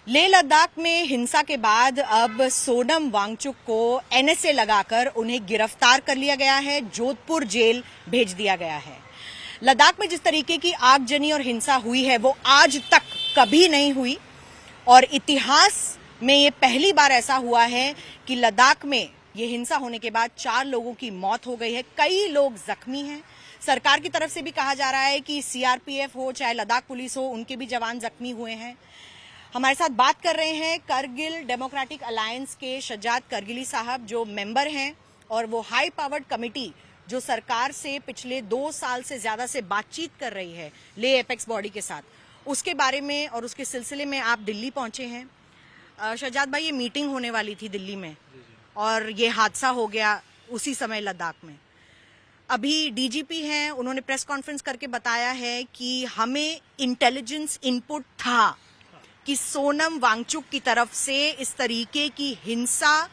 लेह लद्दाख में हिंसा के बाद अब सोनम वांगचुक को एनएसए लगाकर उन्हें गिरफ्तार कर लिया गया है, जोधपुर जेल भेज दिया गया है। लद्दाख में जिस तरीके की आगजनी और हिंसा हुई है वो आज तक कभी नहीं हुई और इतिहास में ये पहली बार ऐसा हुआ है कि लद्दाख में ये हिंसा होने के बाद 4 लोगों की मौत हो गई है, कई लोग जख्मी हैं। सरकार की तरफ से भी कहा जा रहा है कि सीआरपीएफ हो चाहे लद्दाख पुलिस हो, उनके भी जवान जख्मी हुए हैं। हमारे साथ बात कर रहे हैं करगिल डेमोक्रेटिक अलायंस के शजाद करगिली साहब, जो मेंबर हैं और वो हाई पावर्ड कमेटी जो सरकार से पिछले 2 साल से ज्यादा से बातचीत कर रही है लेह एपेक्स बॉडी के साथ, उसके बारे में और उसके सिलसिले में आप दिल्ली पहुंचे हैं। शजाद भाई, ये मीटिंग होने वाली थी दिल्ली में और ये हादसा हो गया उसी समय लद्दाख में। अभी डीजीपी हैं, उन्होंने प्रेस कॉन्फ्रेंस करके बताया है कि हमें इंटेलिजेंस इनपुट था कि सोनम वांगचुक की तरफ से इस तरीके की हिंसा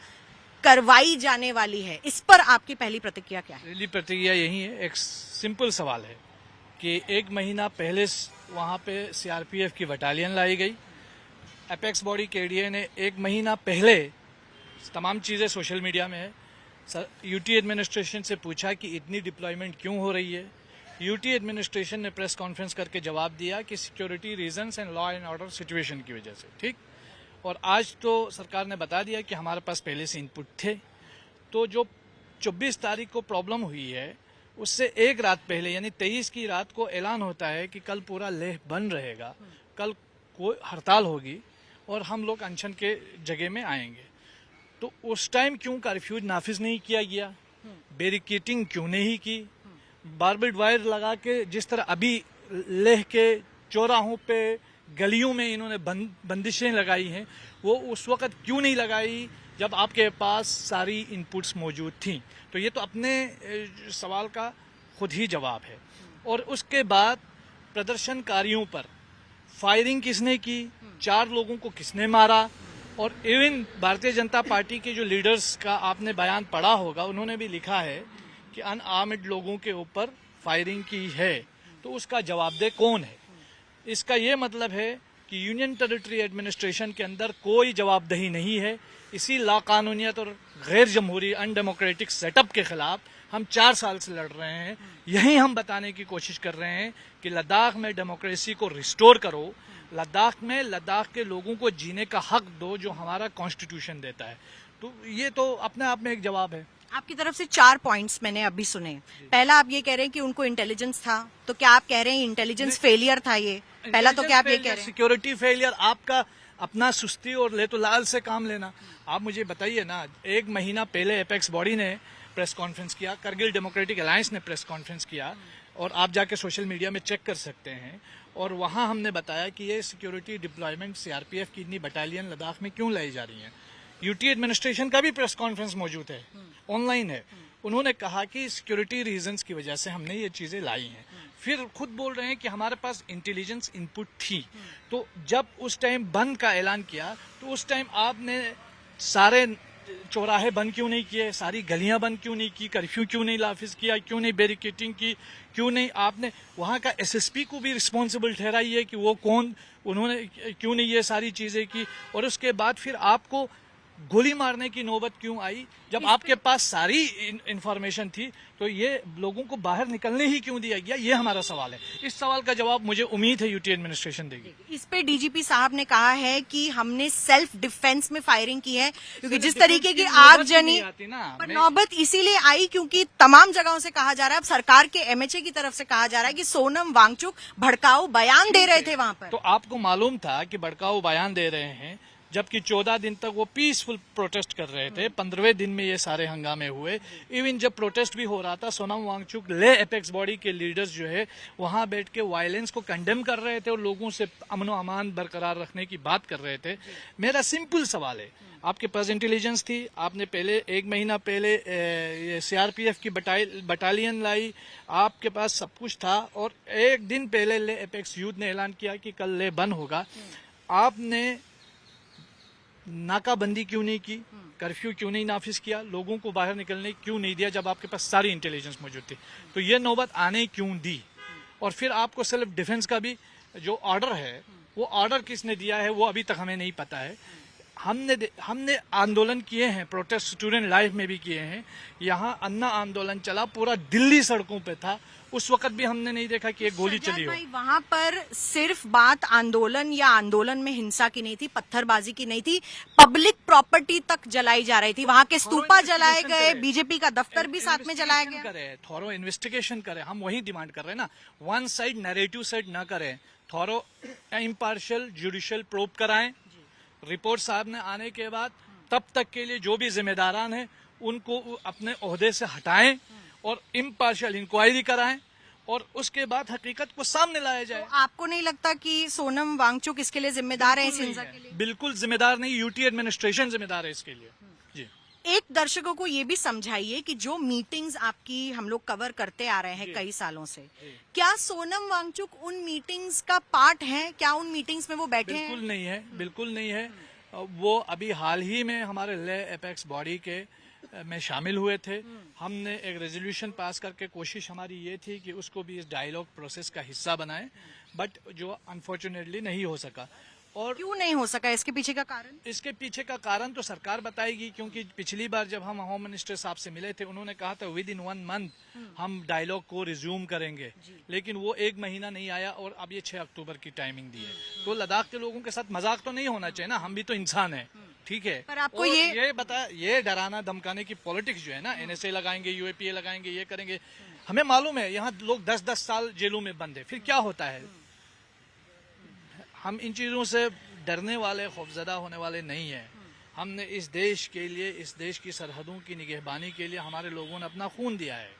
करवाई जाने वाली है। इस पर आपकी पहली प्रतिक्रिया क्या है? पहली प्रतिक्रिया यही है, एक सिंपल सवाल है कि 1 महीना पहले वहां पे सीआरपीएफ की बटालियन लाई गई। एपेक्स बॉडी केडीए ने 1 महीना पहले, तमाम चीजें सोशल मीडिया में है, यूटी एडमिनिस्ट्रेशन से पूछा कि इतनी डिप्लॉयमेंट क्यों हो रही है। यूटी एडमिनिस्ट्रेशन ने प्रेस कॉन्फ्रेंस करके जवाब दिया कि security reasons and law and order situation की वजह से, ठीक। और आज तो सरकार ने बता दिया कि हमारे पास पहले से इनपुट थे। तो जो 24 तारीख को प्रॉब्लम हुई है उससे एक रात पहले यानी 23 की रात को ऐलान होता है कि कल पूरा लेह बंद रहेगा, कल कोई हड़ताल होगी और हम लोग अनशन के जगह में आएंगे। तो उस टाइम क्यों कर्फ्यू नाफिज नहीं किया गया, बैरिकेटिंग क्यों नहीं की, बारबेड वायर लगा के जिस तरह अभी लेह के चौराहों पे गलियों में इन्होंने बंदिशें लगाई हैं, वो उस वक्त क्यों नहीं लगाई जब आपके पास सारी इनपुट्स मौजूद थी। तो ये तो अपने सवाल का खुद ही जवाब है। और उसके बाद प्रदर्शनकारियों पर फायरिंग किसने की, 4 लोगों को किसने मारा, और इवन भारतीय जनता पार्टी के जो लीडर्स का आपने बयान पढ़ा होगा, उन्होंने भी लिखा है कि अनआर्म्ड लोगों के ऊपर फायरिंग की है, तो उसका जवाबदेह कौन है। इसका ये मतलब है कि यूनियन टेरिटरी एडमिनिस्ट्रेशन के अंदर कोई जवाबदेही नहीं है। इसी लाकानूनियत और गैर जमहूरी अनडेमोक्रेटिक सेटअप के खिलाफ हम 4 साल से लड़ रहे हैं। यही हम बताने की कोशिश कर रहे हैं कि लद्दाख में डेमोक्रेसी को रिस्टोर करो, लद्दाख में लद्दाख के लोगों को जीने का हक दो जो हमारा कॉन्स्टिट्यूशन देता है। तो ये तो अपने आप में एक जवाब है। आपकी तरफ से 4 पॉइंट्स मैंने अभी सुने। पहला, आप ये कह रहे हैं कि उनको इंटेलिजेंस था, तो क्या आप कह रहे हैं इंटेलिजेंस फेलियर था ये? पहला तो क्या आप ये कह रहे हैं? सिक्योरिटी फेलियर, आपका अपना सुस्ती और ले तो लाल से काम लेना। आप मुझे बताइए ना, 1 महीना पहले एपेक्स बॉडी ने प्रेस कॉन्फ्रेंस किया, करगिल डेमोक्रेटिक अलायंस ने प्रेस कॉन्फ्रेंस किया, और आप जाके सोशल मीडिया में चेक कर सकते हैं। और वहां हमने बताया कि ये सिक्योरिटी डिप्लॉयमेंट सीआरपीएफ की इतनी बटालियन लद्दाख में क्यों लाई जा रही है। यूटी एडमिनिस्ट्रेशन का भी प्रेस कॉन्फ्रेंस मौजूद है, ऑनलाइन है। उन्होंने कहा कि सिक्योरिटी रीजंस की वजह से हमने ये चीजें लाई हैं। फिर खुद बोल रहे हैं कि हमारे पास इंटेलिजेंस इनपुट थी। तो जब उस टाइम बंद का ऐलान किया तो उस टाइम आपने सारे चौराहे बंद क्यों नहीं किए, सारी गलियां बंद क्यों नहीं की, कर्फ्यू क्यों नहीं नाफिज किया, क्यों नहीं बैरिकेटिंग की, क्यों नहीं आपने वहां का एसएसपी को भी रिस्पॉन्सिबल ठहराइए कि वो कौन, उन्होंने क्यों नहीं ये सारी चीजें की। और उसके बाद फिर आपको गोली मारने की नौबत क्यों आई जब आपके पास सारी इंफॉर्मेशन थी। तो ये लोगों को बाहर निकलने ही क्यों दिया गया, ये हमारा सवाल है। इस सवाल का जवाब मुझे उम्मीद है यूटी एडमिनिस्ट्रेशन देगी। इस पे डीजीपी साहब ने कहा है कि हमने सेल्फ डिफेंस में फायरिंग की है, क्योंकि जिस तरीके की आगजनी पर नौबत इसीलिए आई क्योंकि तमाम जगहों से कहा जा रहा है, अब सरकार के एमएचए की तरफ से कहा जा रहा है कि सोनम वांगचुक भड़काऊ बयान दे रहे थे वहां पर। तो आपको मालूम था कि भड़काऊ बयान दे रहे हैं, जबकि 14 दिन तक वो पीसफुल प्रोटेस्ट कर रहे थे। 15वें दिन में ये सारे हंगामे हुए। इवन जब प्रोटेस्ट भी हो रहा था, सोनम वांगचुक ले एपेक्स बॉडी के लीडर्स जो है वहां बैठ के वायलेंस को कंडेम कर रहे थे और लोगों से अमन व अमान बरकरार रखने की बात कर रहे थे। मेरा सिंपल सवाल है, आपके पास इंटेलिजेंस थी, आपने पहले 1 महीना पहले ये सीआरपीएफ की बटालियन लाई, आपके पास सब कुछ था, और 1 दिन पहले ले एपेक्स यूथ ने ऐलान किया कि कल ले बंद होगा। आपने नाकाबंदी क्यों नहीं की, कर्फ्यू क्यों नहीं नाफिज किया, लोगों को बाहर निकलने क्यों नहीं दिया जब आपके पास सारी इंटेलिजेंस मौजूद थी। तो ये नौबत आने क्यों दी। और फिर आपको सेल्फ डिफेंस का भी जो ऑर्डर है वो ऑर्डर किसने दिया है वो अभी तक हमें नहीं पता है। हमने आंदोलन किए हैं, प्रोटेस्ट स्टूडेंट लाइफ में भी किए हैं। यहाँ अन्ना आंदोलन चला, पूरा दिल्ली सड़कों पे था, उस वक्त भी हमने नहीं देखा कि एक गोली चली हो। वहां पर सिर्फ बात आंदोलन या आंदोलन में हिंसा की नहीं थी, पत्थरबाजी की नहीं थी, पब्लिक प्रॉपर्टी तक जलाई जा रही थी। वहां के स्तूपा जलाए गए, बीजेपी का दफ्तर भी साथ में जलाया गया। थॉरो इन्वेस्टिगेशन करें, हम वही डिमांड कर रहे हैं ना। वन साइड नैरेटिव साइड ना करें, थॉरो इम्पार्शियल जुडिशियल प्रोब कराएं। रिपोर्ट सामने आने के बाद तब तक के लिए जो भी जिम्मेदारान हैं उनको अपने ओहदे से हटाएं और इम्पार्शियल इंक्वायरी कराएं और उसके बाद हकीकत को सामने लाया जाए। तो आपको नहीं लगता कि सोनम वांगचुक इसके लिए जिम्मेदार है, इस हिंसा के लिए? बिल्कुल जिम्मेदार नहीं, यूटी एडमिनिस्ट्रेशन जिम्मेदार है इसके लिए। जी, एक दर्शकों को ये भी समझाइए कि जो मीटिंग्स आपकी हम लोग कवर करते आ रहे हैं कई सालों से, क्या सोनम वांगचुक उन मीटिंग्स का पार्ट हैं? क्या उन मीटिंग्स में वो बैठे हैं? बिल्कुल नहीं है, बिल्कुल नहीं है। वो अभी हाल ही में हमारे लेह एपेक्स बॉडी के में शामिल हुए थे। हमने एक रेजोल्यूशन पास करके कोशिश हमारी ये थी कि उसको भी इस डायलॉग प्रोसेस का हिस्सा बनाएं, बट जो अनफॉर्चुनेटली नहीं हो सका। और क्यों नहीं हो सका, इसके पीछे का कारण? इसके पीछे का कारण तो सरकार बताएगी, क्योंकि पिछली बार जब हम होम मिनिस्टर साहब से मिले थे उन्होंने कहा था विद इन 1 मंथ हम डायलॉग को रिज्यूम करेंगे, लेकिन वो 1 महीना नहीं आया और अब ये 6 अक्टूबर की टाइमिंग दी है। तो लद्दाख के लोगों के साथ मजाक तो नहीं होना चाहिए ना, हम भी तो इंसान है, ठीक है। पर आपको ये डराना धमकाने की पॉलिटिक्स जो है ना, एनएसए लगाएंगे, यूएपीए लगाएंगे, ये करेंगे, हमें मालूम है यहाँ लोग 10-10 साल जेलों में बंद है, फिर क्या होता है। हम इन चीजों से डरने वाले, खौफजदा होने वाले नहीं है। हमने इस देश के लिए, इस देश की सरहदों की निगहबानी के लिए हमारे लोगों ने अपना खून दिया है।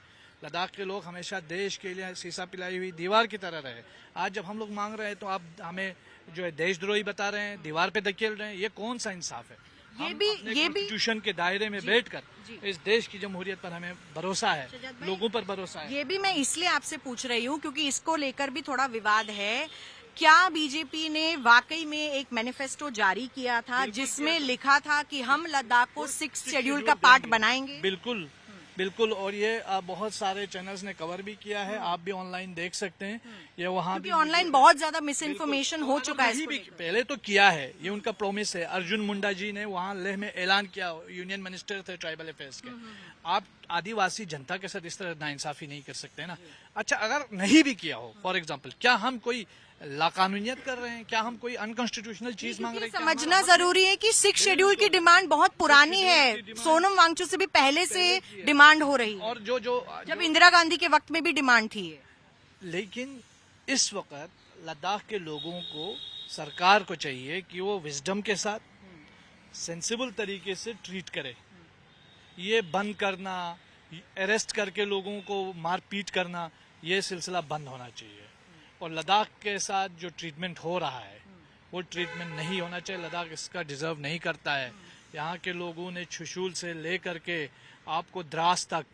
लद्दाख के लोग हमेशा देश के लिए शीशा पिलाई हुई दीवार की तरह रहे। आज जब हम लोग मांग रहे हैं तो आप हमें जो है देशद्रोही बता रहे हैं, दीवार पे धकेल रहे हैं, ये कौन सा इंसाफ है? ये भी कॉन्स्टिट्यूशन के दायरे में बैठकर इस देश की जमहूरियत पर हमें भरोसा है, लोगों पर भरोसा है। ये भी मैं इसलिए आपसे पूछ रही हूँ क्योंकि इसको लेकर भी थोड़ा विवाद है। क्या बीजेपी ने वाकई में एक मैनिफेस्टो जारी किया था जिसमें लिखा था कि हम लद्दाख को 6th शेड्यूल का पार्ट बनाएंगे? बिल्कुल बिल्कुल, और ये बहुत सारे चैनल्स ने कवर भी किया है, आप भी ऑनलाइन देख सकते हैं। ये वहाँ भी ऑनलाइन बहुत ज्यादा मिस इन्फॉर्मेशन हो चुका है। पहले तो किया है, ये उनका प्रॉमिस है। अर्जुन मुंडा जी ने वहाँ लेह में ऐलान किया, यूनियन मिनिस्टर थे ट्राइबल अफेयर्स के। आप आदिवासी जनता के साथ इस तरह नाइंसाफी नहीं कर सकते ना। अच्छा, अगर नहीं भी किया हो, फॉर एग्जाम्पल, क्या हम कोई लाकानूनियत कर रहे हैं? क्या हम कोई अनकॉन्स्टिट्यूशनल चीज मांग रहे हैं? समझना जरूरी है कि 6th शेड्यूल की डिमांड बहुत पुरानी है, सोनम वांगचुक से भी पहले से डिमांड हो रही है, और जो जब इंदिरा गांधी के वक्त में भी डिमांड थी। लेकिन इस वक्त लद्दाख के लोगों को, सरकार को चाहिए कि वो विजडम के साथ, सेंसिबल तरीके से ट्रीट करे। ये बंद करना, अरेस्ट करके लोगों को मारपीट करना, ये सिलसिला बंद होना चाहिए। और लद्दाख के साथ जो ट्रीटमेंट हो रहा है वो ट्रीटमेंट नहीं होना चाहिए। लद्दाख इसका डिजर्व नहीं करता है। यहाँ के लोगों ने छुशूल से लेकर के आपको द्रास तक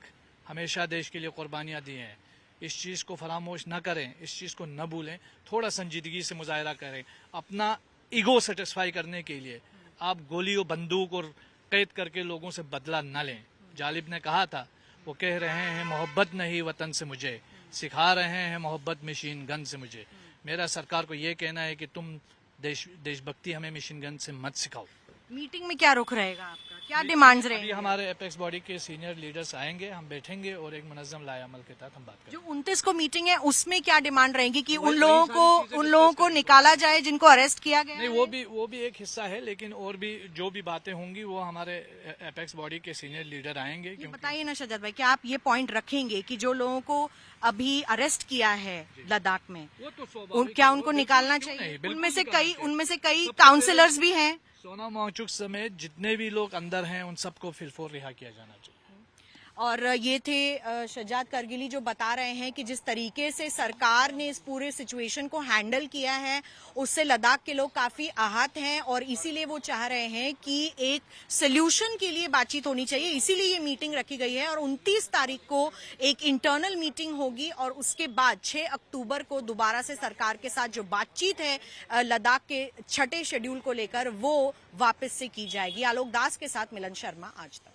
हमेशा देश के लिए कुर्बानियाँ दी हैं। इस चीज़ को फरामोश न करें, इस चीज़ को न भूलें, थोड़ा संजीदगी से मुजाहरा करें। अपना ईगो सेटिस्फाई करने के लिए आप गोली और बंदूक और कैद करके लोगों से बदला न लें। जालिब ने कहा था, वो कह रहे हैं मोहब्बत नहीं वतन से मुझे, सिखा रहे हैं मोहब्बत मशीन गन से मुझे। मेरा सरकार को ये कहना है कि तुम देशभक्ति हमें मशीन गन से मत सिखाओ। मीटिंग में क्या रुख रहेगा आपका, क्या डिमांड्स रहेंगे? हमारे एपेक्स बॉडी के सीनियर लीडर्स आएंगे, हम बैठेंगे और एक मुनज़्ज़म लाए अमल के तहत हम बात करेंगे। जो 29 को मीटिंग है उसमें क्या डिमांड रहेगी कि उन लोगों को निकाला जाए जिनको अरेस्ट किया गया? नहीं, वो भी एक हिस्सा है, लेकिन और भी जो भी बातें होंगी वो हमारे एपेक्स बॉडी के सीनियर लीडर आएंगे। बताइए ना शजद भाई, क्या आप ये पॉइंट रखेंगे कि जो लोगों को अभी अरेस्ट किया है लद्दाख में, क्या उनको निकालना चाहिए? उनमें से कई काउंसिलर्स भी हैं। सोनम वांगचुक समेत जितने भी लोग अंदर हैं उन सबको फिलफोर रिहा किया जाना चाहिए। और ये थे शजाद करगिली जो बता रहे हैं कि जिस तरीके से सरकार ने इस पूरे सिचुएशन को हैंडल किया है उससे लद्दाख के लोग काफी आहत हैं और इसीलिए वो चाह रहे हैं कि एक सोल्यूशन के लिए बातचीत होनी चाहिए। इसीलिए ये मीटिंग रखी गई है और 29 तारीख को एक इंटरनल मीटिंग होगी और उसके बाद 6 अक्टूबर को दोबारा से सरकार के साथ जो बातचीत है लद्दाख के 6ठे शेड्यूल को लेकर वो वापस से की जाएगी। आलोक दास के साथ मिलन शर्मा, आज तक।